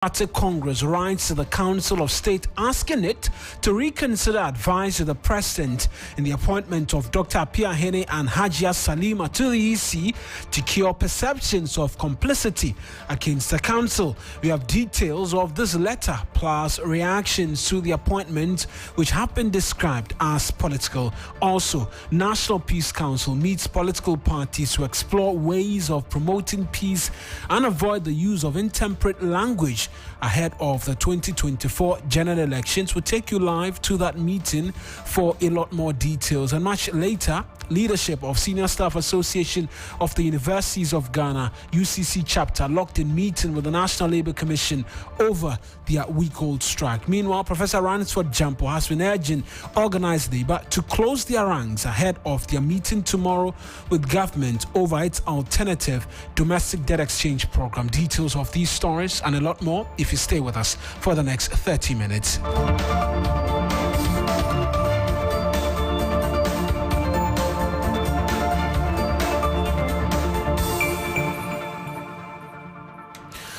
Democratic Congress writes to the Council of State asking it to reconsider advice to the President in the appointment of Dr. Apiahene and Hajia Salima to the EC to cure perceptions of complicity against the Council. We have details of this letter plus reactions to the appointment which have been described as political. Also, National Peace Council meets political parties to explore ways of promoting peace and avoid the use of intemperate language ahead of the 2024 general elections. We'll take you live to that meeting for a lot more details. And much later, leadership of Senior Staff Association of the Universities of Ghana, UCC chapter, locked in meeting with the National Labour Commission over their week-old strike. Meanwhile, Professor Ransford Jampo has been urging organised labour to close their ranks ahead of their meeting tomorrow with government over its alternative domestic debt exchange programme. Details of these stories and a lot more if you stay with us for the next 30 minutes.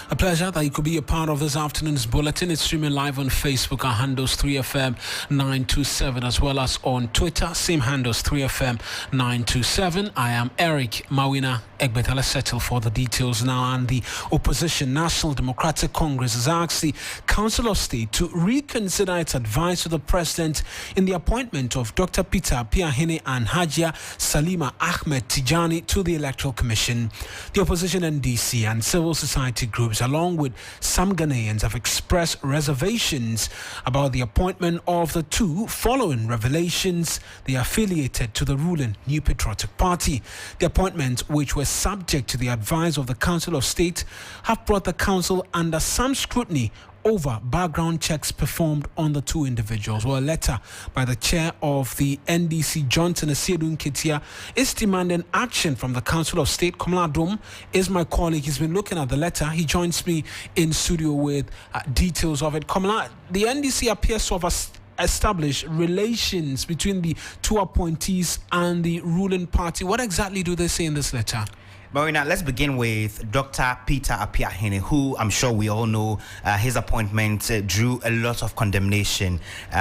A pleasure that you could be a part of this afternoon's bulletin. It's streaming live on Facebook. Our handles 3FM 927 as well as on Twitter. Same handles 3FM 927. I am Eric Mawuena. Egbeta, let's settle for the details now. And the opposition, National Democratic Congress, has asked the Council of State to reconsider its advice to the President in the appointment of Dr. Peter Apiahene and Hajia Salima Ahmed Tijani to the Electoral Commission. The opposition NDC and civil society groups, along with some Ghanaians, have expressed reservations about the appointment of the two following revelations they are affiliated to the ruling New Patriotic Party. The appointment, which was subject to the advice of the Council of State, have brought the Council under some scrutiny over background checks performed on the two individuals. Well, a letter by the chair of the NDC, Johnson Asiedu Nketia, is demanding action from the Council of State. Komla Dom is my colleague. He's been looking at the letter. He joins me in studio with details of it. Komla, the NDC appears to have established relations between the two appointees and the ruling party. What exactly do they say in this letter? Mawuena, let's begin with Dr. Peter Apiahene, who I'm sure we all know his appointment drew a lot of condemnation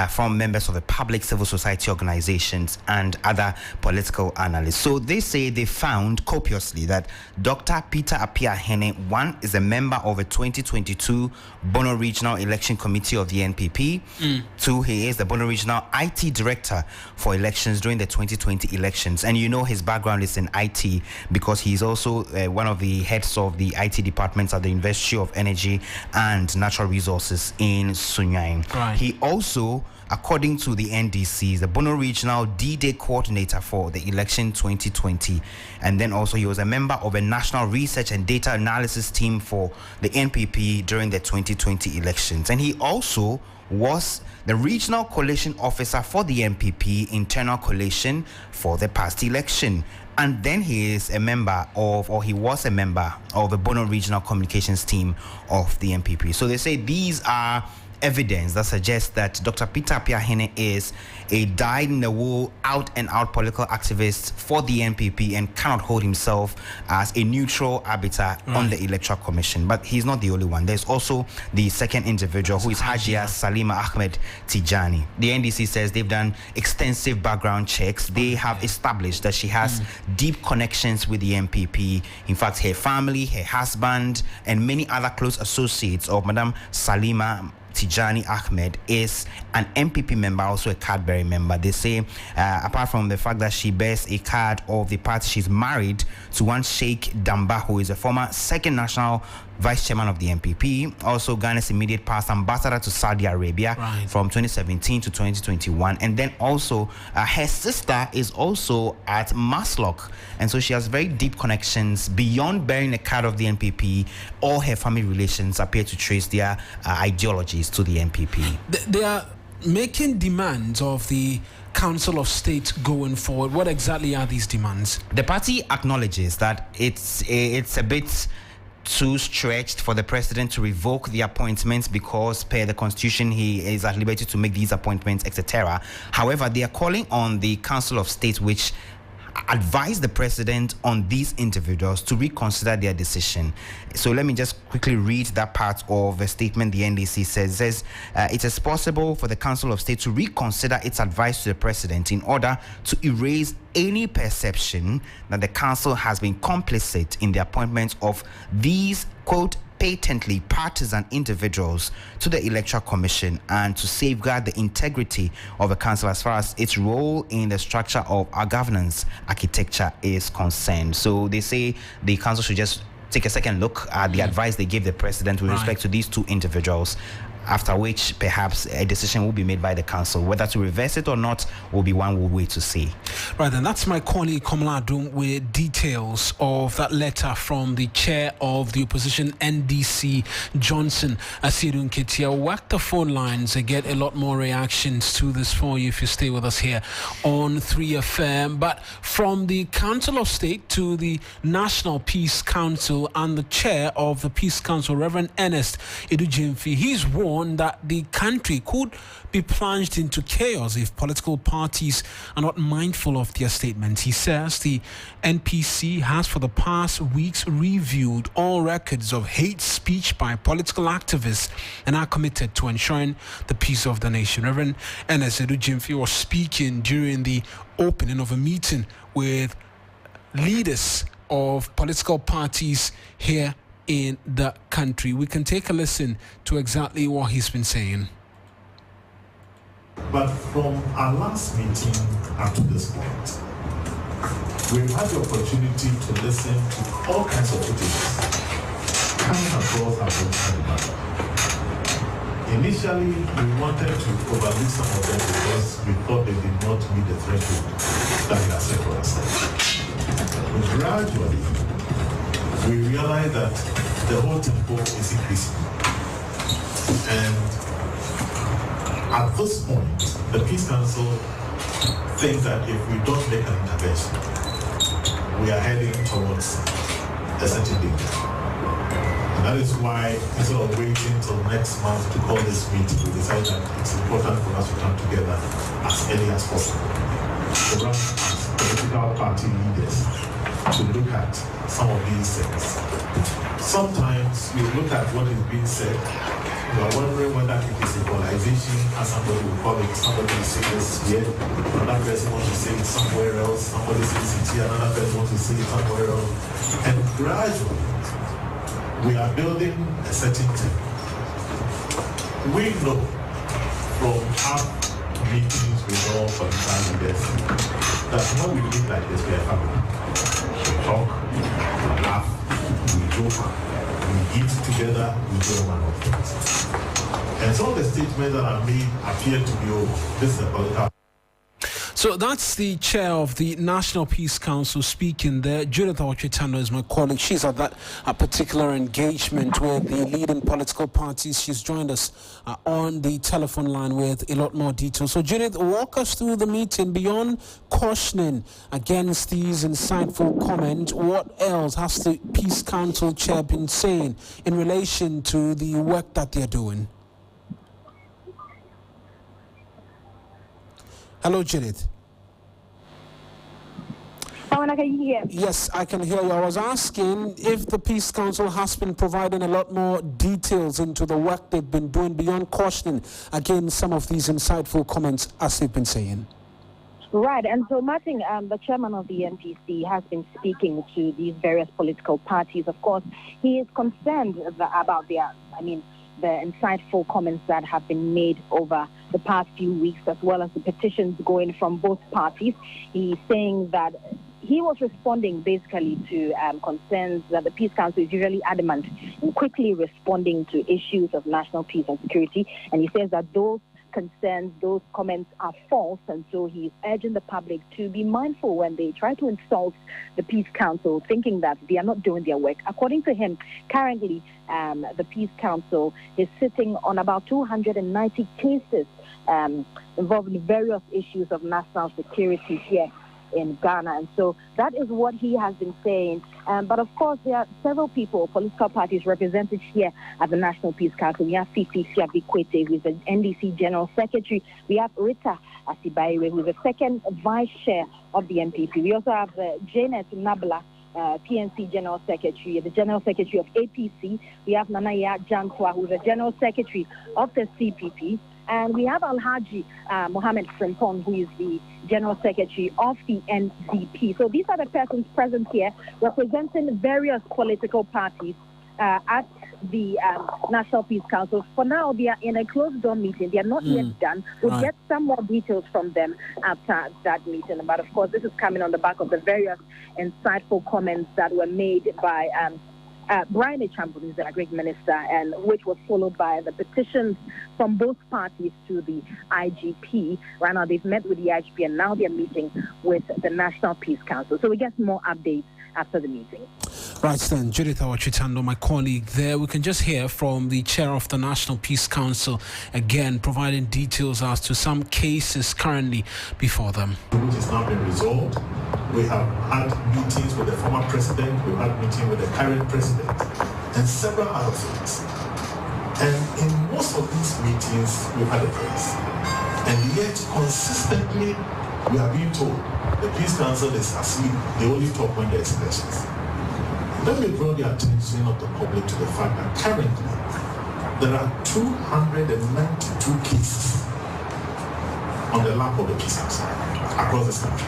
from members of the public, civil society organizations and other political analysts. So they say they found copiously that Dr. Peter Apiahene, one, is a member of a 2022 Bono Regional Election Committee of the NPP. Two, he is the Bono Regional IT Director for elections during the 2020 elections. And you know his background is in IT because he's also one of the heads of the IT departments at the University of Energy and Natural Resources in Sunyani. Right. He also, according to the NDC, is the Bono Regional D-Day Coordinator for the election 2020. And then also he was a member of a National Research and Data Analysis team for the NPP during the 2020 elections. And he also was the Regional Coalition Officer for the NPP Internal Coalition for the past election. And then he is a member of, or he was a member of the Bono Regional Communications team of the NPP. So they say these are evidence that suggests that Dr. Peter Apiahene is a dyed-in-the-wool, out-and-out political activist for the NPP and cannot hold himself as a neutral arbiter on the Electoral Commission. But he's not the only one. There's also the second individual, who is Hajia Salima Ahmed Tijani. The NDC says they've done extensive background checks. They have established that she has deep connections with the NPP. In fact, her family, her husband, and many other close associates of Madam Salima Tijani Ahmed is an MPP member, also a card-bearing member. They say, apart from the fact that she bears a card of the party, she's married to one Sheikh Damba, who is a former second national vice chairman of the NPP, also Ghana's immediate past ambassador to Saudi Arabia from 2017 to 2021. And then also her sister is also at Maslock. And so she has very deep connections beyond bearing a card of the NPP. All her family relations appear to trace their ideologies to the NPP. They are making demands of the Council of State going forward. What exactly are these demands? The party acknowledges that it's a bit too stretched for the president to revoke the appointments because per the constitution he is at liberty to make these appointments, etc. However, they are calling on the Council of State, which advised the president on these individuals to reconsider their decision. So let me just quickly read that part of a statement the NDC says, it is possible for the Council of State to reconsider its advice to the president in order to erase any perception that the council has been complicit in the appointment of these, quote, patently partisan individuals to the Electoral Commission, and to safeguard the integrity of the council as far as its role in the structure of our governance architecture is concerned. So they say the council should just take a second look at the advice they gave the president with respect to these two individuals, after which perhaps a decision will be made by the council. Whether to reverse it or not will be one we'll wait to see. Right, and that's my colleague Kamala Adum with details of that letter from the chair of the opposition NDC, Johnson Asiedu Nketia. Work the phone lines and get a lot more reactions to this for you if you stay with us here on 3FM. But from the Council of State to the National Peace Council and the chair of the Peace Council, Reverend Ernest Edujimfi, he's warned that the country could be plunged into chaos if political parties are not mindful of their statements. He says the NPC has for the past weeks reviewed all records of hate speech by political activists and are committed to ensuring the peace of the nation. Reverend Ernest Edujimfi was speaking during the opening of a meeting with leaders of political parties here in the country. We can take a listen to exactly what he's been saying. But from our last meeting up to this point, we've had the opportunity to listen to all kinds of footages coming across our website. Initially, we wanted to overlook some of them because we thought they did not meet the threshold that we had set for ourselves. But gradually, we realized that the whole tempo is increasing. And at this point, the Peace Council thinks that if we don't make an intervention, we are heading towards a certain danger. And that is why, instead of waiting till next month to call this meeting, we decided that it's important for us to come together as early as possible. For us as political party leaders to look at some of these things. Sometimes you look at what is being said, you are wondering whether it is a polarization, as somebody will call it. Somebody will say this here, another person wants to say it somewhere else, somebody says it here, another person wants to say it somewhere else. And gradually, we are building a certain team. We know from our meetings with all political leaders that when we meet like this, we are family. We talk, we laugh, we joke, we eat together, we do one of things. And some of the statements that are made appear to be over. This is a political. So that's the chair of the National Peace Council speaking there. Judith Awachitano is my colleague. She's at that particular engagement with the leading political parties. She's joined us on the telephone line with a lot more details. So Judith, walk us through the meeting. Beyond cautioning against these insightful comments, what else has the Peace Council chair been saying in relation to the work that they're doing? Hello, Judith. Mawuena, can you hear me? Yes, I can hear you. I was asking if the Peace Council has been providing a lot more details into the work they've been doing beyond cautioning against some of these insightful comments, as they've been saying. Right, and so Martin, the chairman of the NPC, has been speaking to these various political parties. Of course, he is concerned about the insightful comments that have been made over the past few weeks, as well as the petitions going from both parties. He's saying that he was responding basically to concerns that the Peace Council is usually adamant in quickly responding to issues of national peace and security. And he says that those concerns, those comments are false, and so he's urging the public to be mindful when they try to insult the Peace Council, thinking that they are not doing their work. According to him, currently the Peace Council is sitting on about 290 cases involving various issues of national security here in Ghana, and so that is what he has been saying. But of course, there are several people, political parties represented here at the National Peace Council. We have Fifi Siabikwete, who is the NDC General Secretary. We have Rita Asibaiwe, who is the second vice chair of the NPP. We also have Janet Nabla, PNC General Secretary, the General Secretary of APC. We have Nanaya Jantwa, who is the General Secretary of the CPP. And we have Alhaji Mohammed Frimpong, who is the General Secretary of the NDP. So these are the persons present here representing various political parties at the National Peace Council. For now, they are in a closed-door meeting. They are not yet done. We'll get some more details from them after that meeting. But, of course, this is coming on the back of the various insightful comments that were made by Brian Echambu, who's the Agri Minister, and which was followed by the petitions from both parties to the IGP. Right now, they've met with the IGP, and now they're meeting with the National Peace Council. So we get more updates after the meeting. Right then, Judith Awachitando, my colleague there. We can just hear from the chair of the National Peace Council, again, providing details as to some cases currently before them. Which has now been resolved. We have had meetings with the former president, we've had meetings with the current president, and several other things. And in most of these meetings, we've had a place. And yet, consistently, we are being told the Peace Council is asleep. They only talk when there's elections. Let me draw the attention of the public to the fact that currently there are 292 cases on the lap of the Peace Council across this country.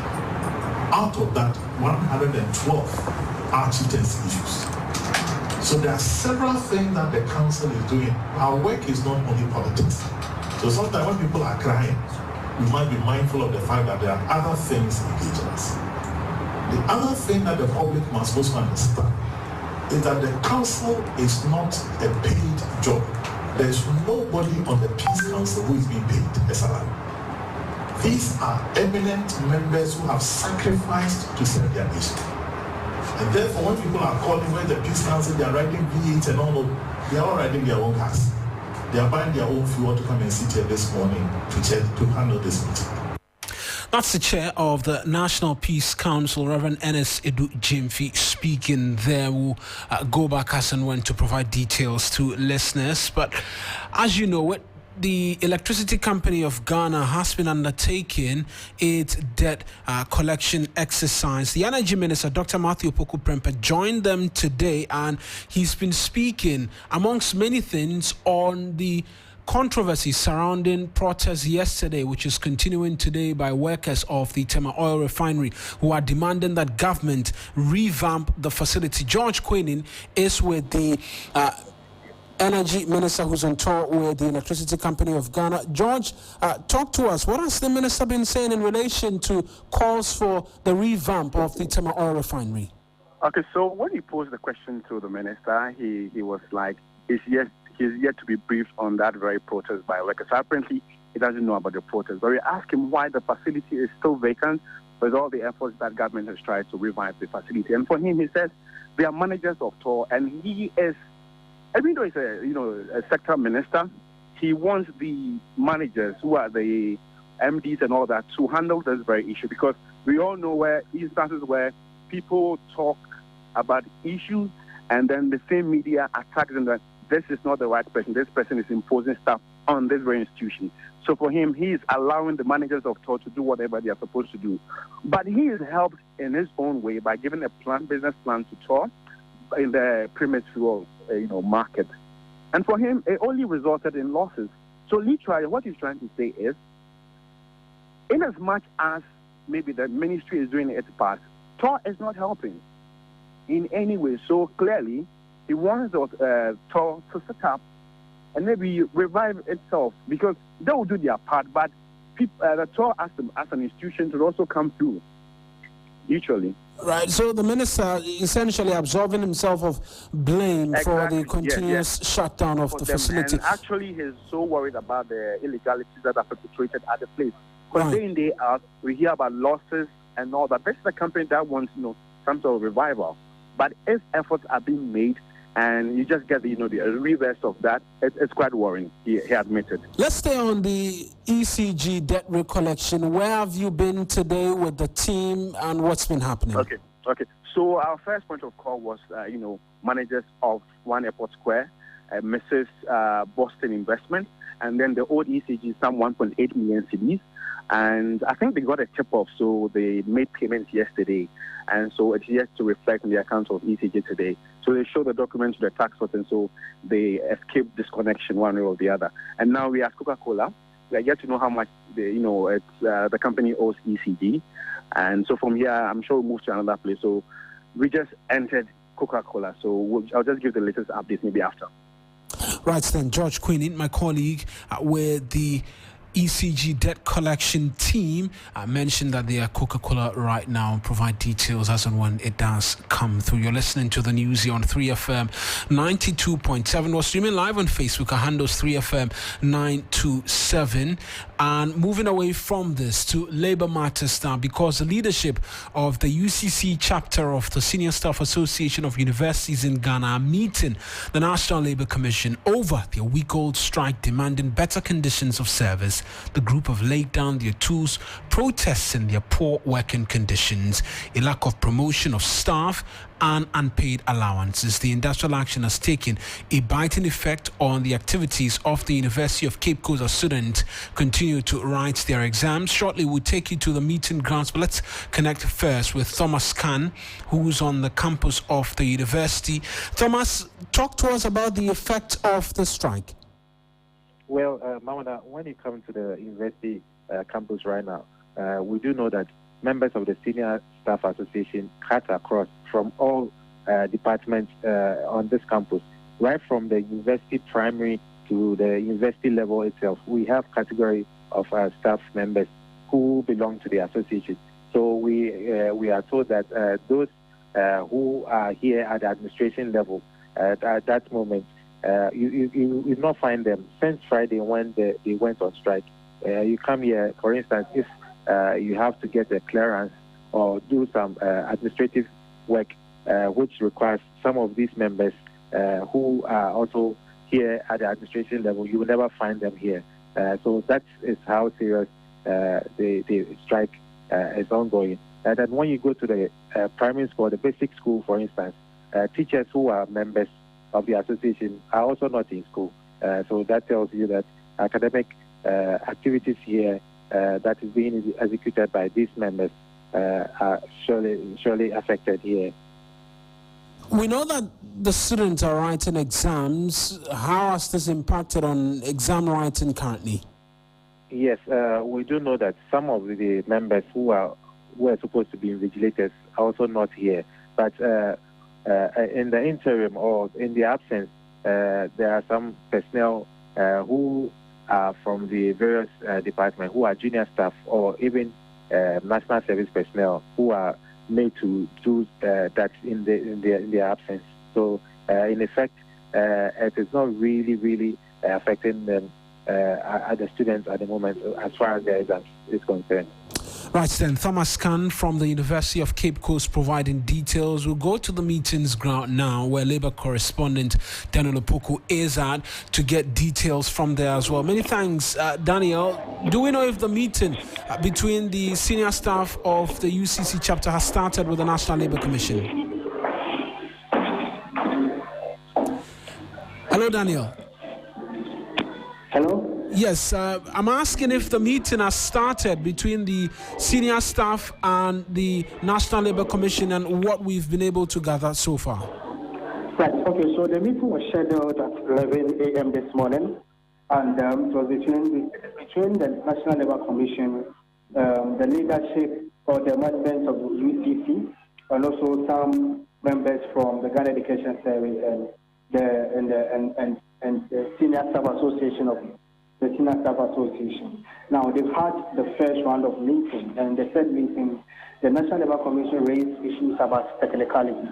Out of that, 112 are chieftaincy issues. So there are several things that the council is doing. Our work is not only politics. So sometimes when people are crying, we might be mindful of the fact that there are other things engaging us. The other thing that the public must also understand is that the council is not a paid job. There's nobody on the Peace Council who is being paid a salary. These are eminent members who have sacrificed to serve their nation. And therefore, when people are calling where the Peace Council, they are riding V8 and all of, they are all riding their own cars. They are buying their own fuel to come and sit here this morning to handle this meeting. That's the chair of the National Peace Council, Reverend Ernest Edu Jimfi, speaking there. We'll go back as and when to provide details to listeners. But as you know, the Electricity Company of Ghana has been undertaking its debt collection exercise. The Energy Minister, Dr. Matthew Opoku Prempeh, joined them today, and he's been speaking, amongst many things, on the controversy surrounding protests yesterday, which is continuing today by workers of the Tema Oil Refinery, who are demanding that government revamp the facility. George Queenan is with the Energy Minister, who's on tour with the Electricity Company of Ghana. George, talk to us. What has the minister been saying in relation to calls for the revamp of the Tema Oil Refinery? Okay, so when he posed the question to the minister, he was like, he's yet to be briefed on that very protest by workers. Apparently, he doesn't know about the protest. But we asked him why the facility is still vacant with all the efforts that government has tried to revive the facility. And for him, he says they are managers of TOR, and he is, even though he's a sector minister, he wants the managers, who are the MDs and all that, to handle this very issue, because we all know where instances where people talk about issues and then the same media attacks them that this is not the right person. This person is imposing stuff on this very institution. So for him, he is allowing the managers of TOR to do whatever they are supposed to do. But he is helped in his own way by giving a business plan to TOR in the premise fuel market. And for him, it only resulted in losses. So literally, what he's trying to say is, in as much as maybe the ministry is doing its part, TOR is not helping in any way. So clearly, he wants TOR to set up and maybe revive itself, because they will do their part, but the TOR as an institution should also come through, usually. Right, so the minister essentially absolving himself of blame for the continuous shutdown of the facility. And actually, he's so worried about the illegalities that are perpetrated at the place. Because day in, day out, we hear about losses and all that. This is a company that wants some sort of revival. But if efforts are being made, and you just get the reverse of that, it's quite worrying, he admitted. Let's stay on the ECG debt recollection. Where have you been today with the team, and what's been happening? Okay. So our first point of call was, managers of One Airport Square. Mrs. Boston Investment, and then the old ECG, some 1.8 million cedis. And I think they got a tip-off, so they made payments yesterday. And so it's yet to reflect in the accounts of ECG today. So they show the documents to the tax force, and so they escape disconnection one way or the other. And now we ask Coca-Cola. We are yet to know how much the company owes ECG. And so from here, I'm sure we'll move to another place. So we just entered Coca-Cola. So I'll just give the latest updates maybe after. Right then, George Quinn, my colleague, with the ECG debt collection team, mentioned that they are Coca-Cola right now. Provide details as and when it does come through. You're listening to the news here on 3FM 92.7. We're streaming live on Facebook. Our handle's 3FM 927. And moving away from this to Labour matters now, because the leadership of the UCC chapter of the Senior Staff Association of Universities in Ghana are meeting the National Labour Commission over their week-old strike demanding better conditions of service. The group have laid down their tools, protesting their poor working conditions, a lack of promotion of staff, and unpaid allowances. The industrial action has taken a biting effect on the activities of the University of Cape Coast as students continue to write their exams. Shortly, we'll take you to the meeting grounds, but let's connect first with Thomas Khan, who's on the campus of the university. Thomas, talk to us about the effect of the strike. Well, Mawuena, when you come to the university campus right now, we do know that members of the Senior Staff Association cut across from all departments on this campus, right from the university primary to the university level itself. We have category of staff members who belong to the association. So we are told that those who are here at the administration level at that moment, you will not find them since Friday when they went on strike. You come here, for instance, if you have to get a clearance or do some administrative work, which requires some of these members who are also here at the administration level, you will never find them here. So that is how serious the strike is ongoing. And then when you go to the primary school, the basic school, for instance, teachers who are members of the association are also not in school. So that tells you that academic activities here that is being executed by these members are surely affected here. We know that the students are writing exams. How has this impacted on exam writing currently? Yes, we do know that some of the members who were supposed to be invigilators are also not here. But in the interim or in the absence, there are some personnel who are from the various departments who are junior staff or even national service personnel who are made to do that in their absence. So in effect, it is not really affecting them the students at the moment as far as their exams is concerned. Right then, Thomas Khan from the University of Cape Coast providing details. We'll go to the meetings ground now, where Labour correspondent Daniel Opoku is at, to get details from there as well. Many thanks, Daniel. Do we know if the meeting between the senior staff of the UCC chapter has started with the National Labour Commission? Hello, Daniel. Hello? Yes, I'm asking if the meeting has started between the senior staff and the National Labour Commission and what we've been able to gather so far. Right, okay, so the meeting was scheduled at 11 a.m. this morning, and it was between the National Labour Commission, the leadership or the management of the UCC, and also some members from the Ghana Education Service and the Senior Staff Association of the Senior Staff Association. Now, they've had the first round of meetings, and the third meeting, the National Labour Commission raised issues about technicality.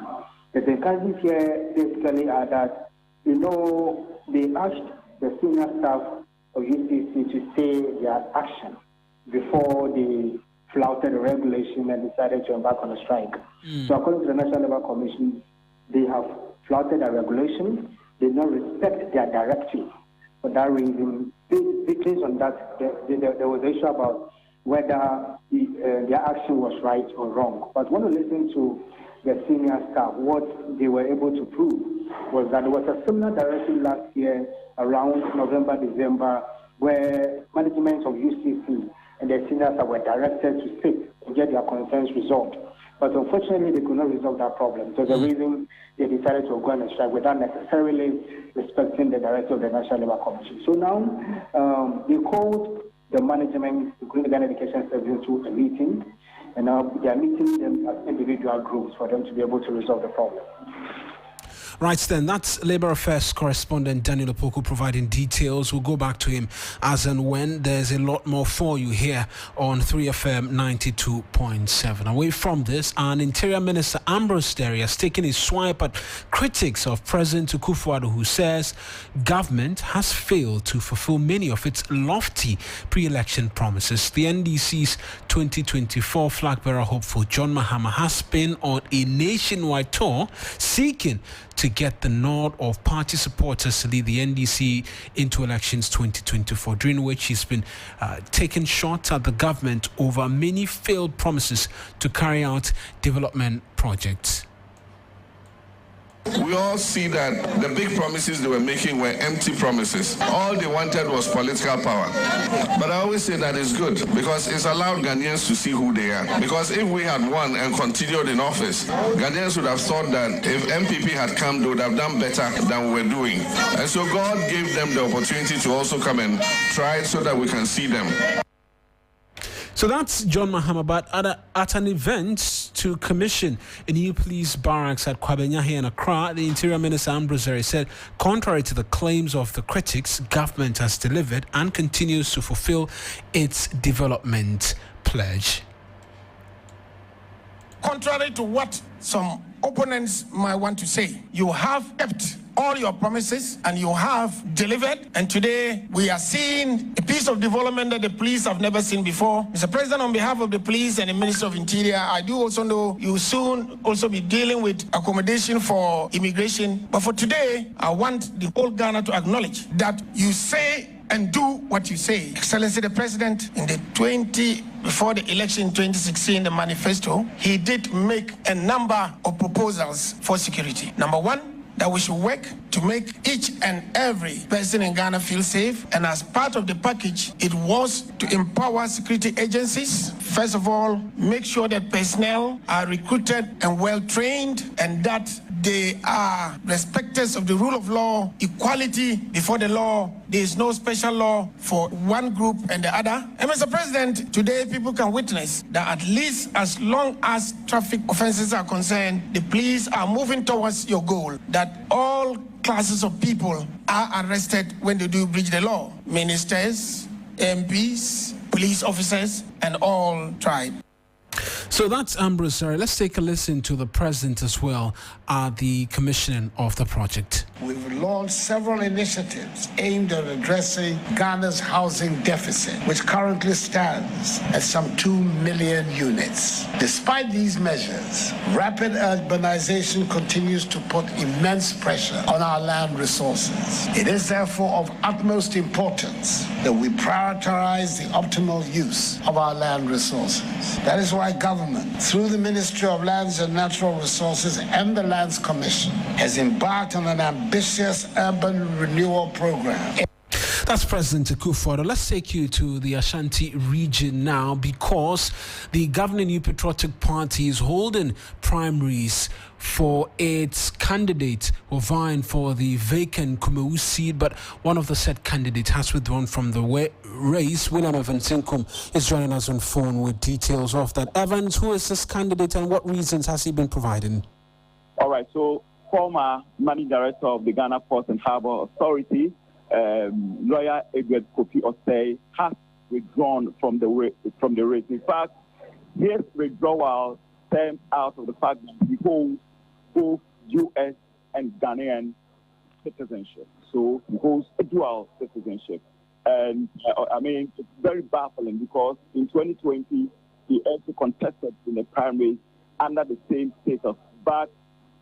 The technicalities here basically are that, they asked the senior staff of UCC to stay their action before they flouted the regulation and decided to embark on a strike. So according to the National Labour Commission, they have flouted the regulation, they don't respect their directive. For that reason, based on that, there was an issue about whether their action was right or wrong. But when we listen to the senior staff, what they were able to prove was that there was a similar directive last year around November, December, where management of UCC and the senior staff were directed to sit to get their concerns resolved. But unfortunately, they could not resolve that problem. So the reason they decided to go on a strike without necessarily respecting the directive of the National Labour Commission. So now they called the management, including the Ghana Education Service, to a meeting, and now they are meeting them as individual groups for them to be able to resolve the problem. Right then, that's Labour Affairs correspondent Daniel Opoku providing details. We'll go back to him as and when. There's a lot more for you here on 3FM 92.7. Away from this, an Interior Minister Ambrose Derry has taken a swipe at critics of President Akufo-Addo, who says government has failed to fulfill many of its lofty pre-election promises. The NDC's 2024 flag bearer hopeful John Mahama has been on a nationwide tour seeking to get the nod of party supporters to lead the NDC into elections 2024, during which he's been taking shots at the government over many failed promises to carry out development projects. We all see that the big promises they were making were empty promises. All they wanted was political power. But I always say that is good because it's allowed Ghanaians to see who they are. Because if we had won and continued in office, Ghanaians would have thought that if MPP had come, they would have done better than we were doing. And so God gave them the opportunity to also come and try so that we can see them. So that's John Mahama, but at an event to commission a new police barracks at Kwabenyahe in Accra, the Interior Minister Ambrose Derry said, contrary to the claims of the critics, government has delivered and continues to fulfill its development pledge. Contrary to what some opponents might want to say, you have kept all your promises and you have delivered, and today we are seeing a piece of development that the police have never seen before. Mr. President, on behalf of the police and the Minister of Interior, I do also know you will soon also be dealing with accommodation for immigration. But for today, I want the whole Ghana to acknowledge that you say and do what you say. Excellency the President, before the election in 2016, the manifesto, he did make a number of proposals for security. Number one, that we should work to make each and every person in Ghana feel safe. And as part of the package, it was to empower security agencies. First of all, make sure that personnel are recruited and well-trained and that they are respecters of the rule of law, equality before the law. There is no special law for one group and the other. And Mr. President, today people can witness that at least as long as traffic offenses are concerned, the police are moving towards your goal, that all classes of people are arrested when they do breach the law. Ministers, MPs, police officers, and all tribe. So that's Ambrose Derry. Let's take a listen to the President as well at the commissioning of the project. We've launched several initiatives aimed at addressing Ghana's housing deficit, which currently stands at some 2 million units. Despite these measures, rapid urbanization continues to put immense pressure on our land resources. It is therefore of utmost importance that we prioritize the optimal use of our land resources. That is why government, through the Ministry of Lands and Natural Resources and the Lands Commission, has embarked on an ambitious urban renewal program. That's President Akufo-Addo. Let's take you to the Ashanti region now, because the governing New Patriotic Party is holding primaries for its candidate who vying for the vacant Kumewu seat, but one of the said candidates has withdrawn from the race. William Evans Inkum is joining us on phone with details of that. Evans, who is this candidate and what reasons has he been providing? All right, so former managing director of the Ghana Ports and Harbour Authority, lawyer Egbeta Osei, has withdrawn from the race. In fact, his withdrawal stems out of the fact that he holds both U.S. and Ghanaian citizenship. So he holds a dual citizenship. And it's very baffling because in 2020, he also contested in the primaries under the same status, but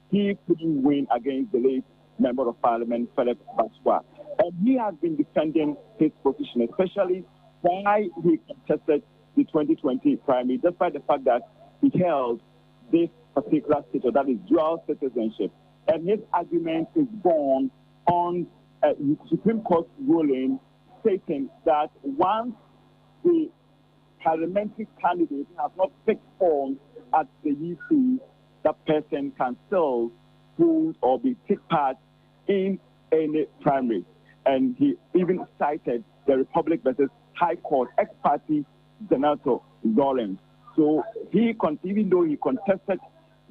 he couldn't win against the late Member of Parliament, Philip Baswa. And he has been defending his position, especially why he contested the 2020 primary, despite the fact that he held this particular status, that is dual citizenship. And his argument is born on Supreme Court ruling stating that once the parliamentary candidate has not picked form at the EC, that person can still hold or take part in any primary. And he even cited the Republic versus High Court ex-party Senator Lawrence. So even though he contested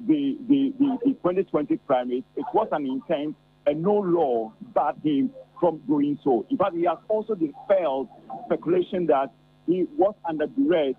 the 2020 primaries, it was an intent and no law barred him from doing so. In fact, he has also dispelled speculation that he was under duress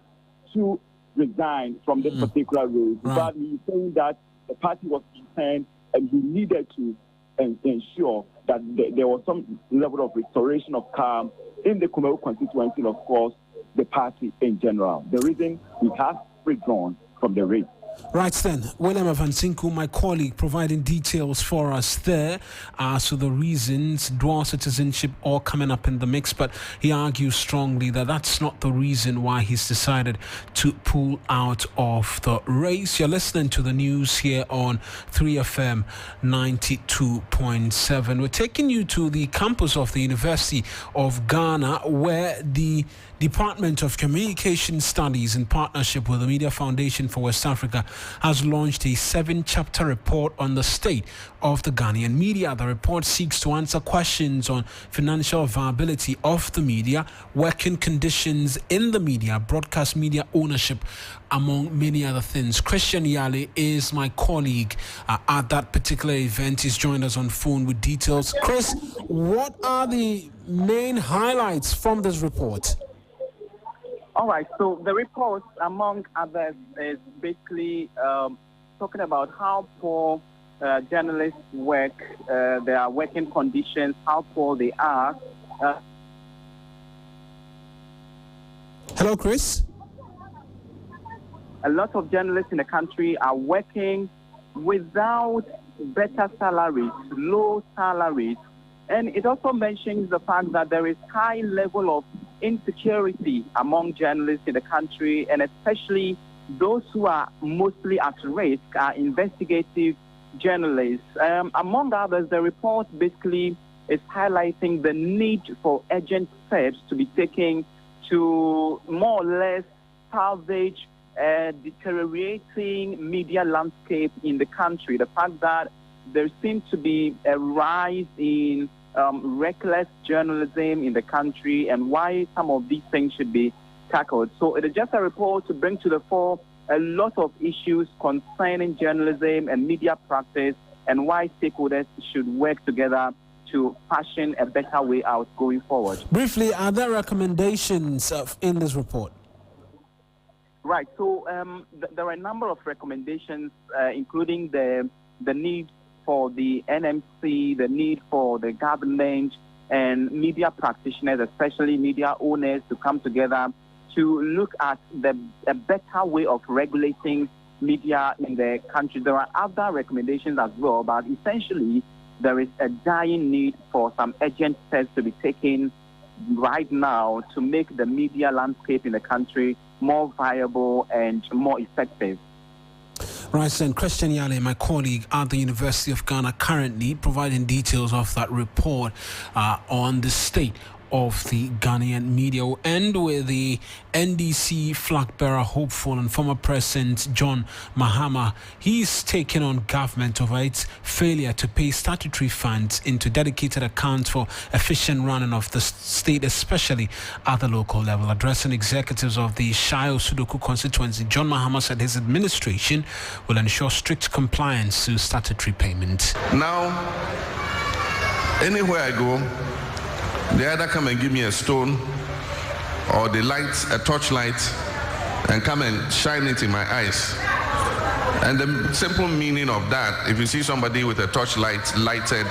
to resign from this particular role. But he's saying that the party was intent and he needed to ensure that there was some level of restoration of calm in the Kumeru constituency and, of course, the party in general. The reason he has withdrawn from the race. Right then, William Avansinku, my colleague, providing details for us there as to the reasons, dual citizenship all coming up in the mix, but he argues strongly that that's not the reason why he's decided to pull out of the race. You're listening to the news here on 3FM 92.7. We're taking you to the campus of the University of Ghana, where the Department of Communication Studies, in partnership with the Media Foundation for West Africa, has launched a 7-chapter report on the state of the Ghanaian media. The report seeks to answer questions on financial viability of the media, working conditions in the media, broadcast media ownership, among many other things. Christian Yale is my colleague at that particular event. He's joined us on phone with details. Chris, what are the main highlights from this report? All right, so the report, among others, is basically talking about how poor journalists work, their working conditions, how poor they are. Hello, Chris? A lot of journalists in the country are working without better salaries, low salaries. And it also mentions the fact that there is high level of insecurity among journalists in the country, and especially those who are mostly at risk are investigative journalists. Among others, the report basically is highlighting the need for urgent steps to be taken to more or less salvage deteriorating media landscape in the country. The fact that there seems to be a rise in reckless journalism in the country, and why some of these things should be tackled. So it is just a report to bring to the fore a lot of issues concerning journalism and media practice, and why stakeholders should work together to fashion a better way out going forward. Briefly, are there recommendations in this report? Right. So there are a number of recommendations, including the need for the NMC, the need for the government and media practitioners, especially media owners, to come together to look at a better way of regulating media in the country. There are other recommendations as well, but essentially there is a dire need for some urgent steps to be taken right now to make the media landscape in the country more viable and more effective. Right, then, Christian Yale, my colleague at the University of Ghana, currently providing details of that report on the state of the Ghanaian media. We'll end with the NDC flag bearer hopeful and former President John Mahama. He's taken on government over its failure to pay statutory funds into dedicated accounts for efficient running of the state, especially at the local level. Addressing executives of the Shayo Sudoku constituency, John Mahama said his administration will ensure strict compliance to statutory payment. Now, anywhere I go, they either come and give me a stone, or they light a torchlight and come and shine it in my eyes. And the simple meaning of that, if you see somebody with a torchlight lighted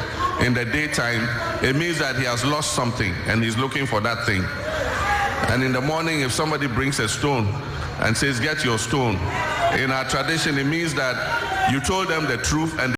in the daytime, it means that he has lost something and he's looking for that thing. And in the morning, if somebody brings a stone and says, "Get your stone," in our tradition, it means that you told them the truth and